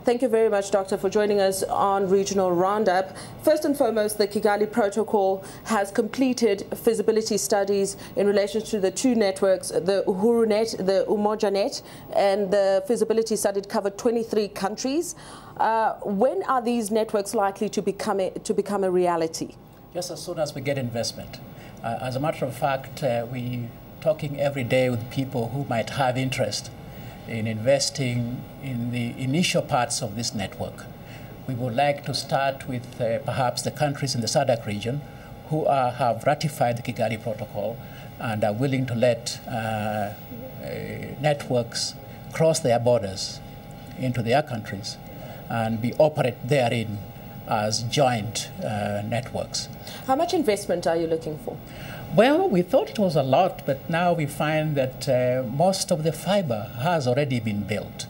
Thank you very much, Doctor, for joining us on Regional Roundup. First and foremost, the Kigali Protocol has completed feasibility studies in relation to the two networks, the UhuruNet, the UmojaNet, and the feasibility study covered 23 countries. When are these networks likely to become a reality? Just as soon as we get investment. As a matter of fact, we're talking every day with people who might have interest in investing in the initial parts of this network. We would like to start with perhaps the countries in the SADC region who have ratified the Kigali Protocol and are willing to let networks cross their borders into their countries and be operate therein as joint networks. How much investment are you looking for? Well, we thought it was a lot, but now we find that most of the fiber has already been built.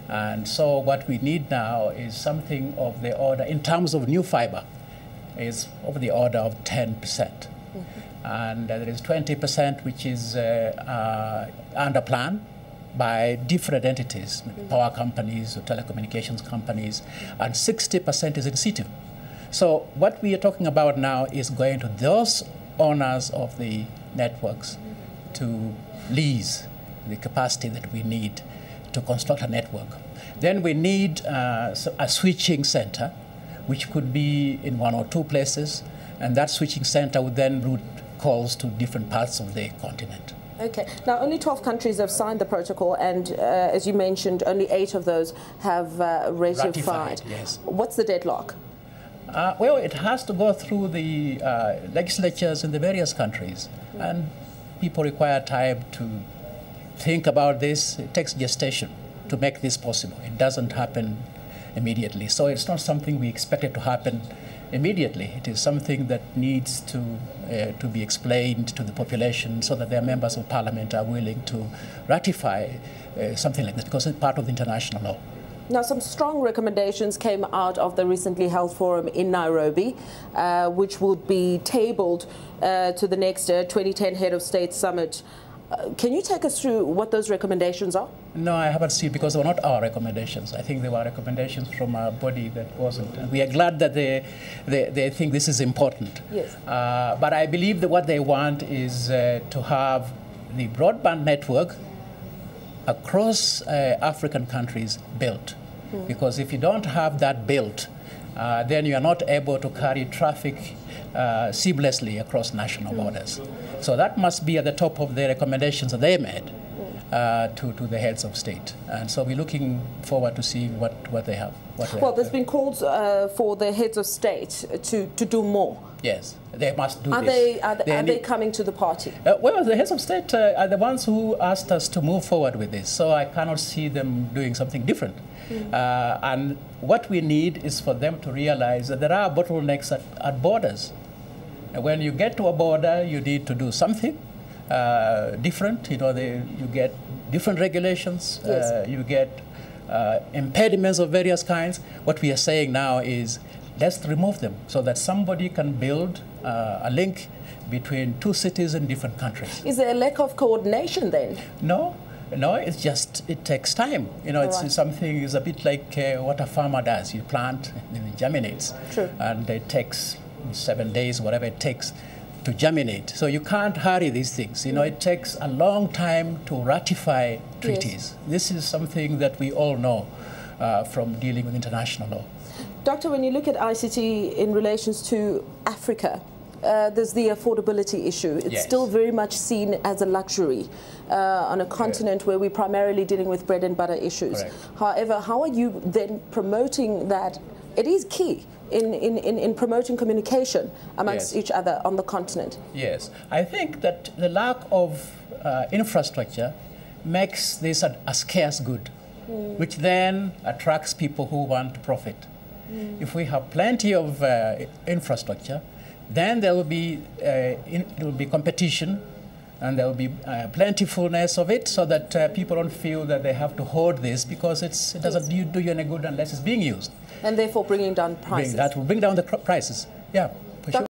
And so what we need now is something of the order, in terms of new fiber, is of the order of 10%. Mm-hmm. And there is 20% which is under plan by different entities, mm-hmm. power companies or telecommunications companies, mm-hmm. and 60% is in situ. So what we are talking about now is going to those owners of the networks to lease the capacity that we need to construct a network. Then we need a switching center, which could be in one or two places, and that switching center would then route calls to different parts of the continent. Okay. Now, only 12 countries have signed the protocol, and as you mentioned, only 8 of those have ratified. Yes. What's the deadlock? Well, it has to go through the legislatures in the various countries, and people require time to think about this. It takes gestation to make this possible. It doesn't happen immediately. So it's not something we expect it to happen immediately. It is something that needs to be explained to the population so that their members of parliament are willing to ratify something like this, because it's part of the international law. Now, some strong recommendations came out of the recently held forum in Nairobi, which will be tabled to the next 2010 Head of State Summit. Can you take us through what those recommendations are? No, I haven't seen, because they were not our recommendations. I think they were recommendations from a body that wasn't. And we are glad that they think this is important. Yes. But I believe that what they want is to have the broadband network across African countries built. Because if you don't have that built, then you are not able to carry traffic seamlessly across national borders. So that must be at the top of the recommendations that they made to the heads of state. And so we're looking forward to seeing what they have. Well, there's been calls for the heads of state to do more. Yes, they must do this. Are they coming to the party? Well, the heads of state are the ones who asked us to move forward with this, so I cannot see them doing something different. And what we need is for them to realize that there are bottlenecks at borders. And when you get to a border, you need to do something different. You know, you get different regulations. Yes. You get impediments of various kinds. What we are saying now is, let's remove them so that somebody can build a link between two cities in different countries. Is there a lack of coordination then? No, it's just, it takes time. You know, it's something, it's a bit like what a farmer does. You plant and it germinates. True. And it takes 7 days, whatever it takes to germinate. So you can't hurry these things. You know, it takes a long time to ratify treaties. Yes. This is something that we all know from dealing with international law. Doctor, when you look at ICT in relation to Africa, there's the affordability issue. It's still very much seen as a luxury on a continent where we're primarily dealing with bread and butter issues. Correct. However, how are you then promoting that? It is key in promoting communication amongst each other on the continent. Yes, I think that the lack of infrastructure makes this a scarce good, which then attracts people who want to profit. If we have plenty of infrastructure, then there will be competition, and there will be plentifulness of it, so that people don't feel that they have to hoard this, because it doesn't do you any good unless it's being used. And therefore bringing down prices. That will bring down the prices, yeah.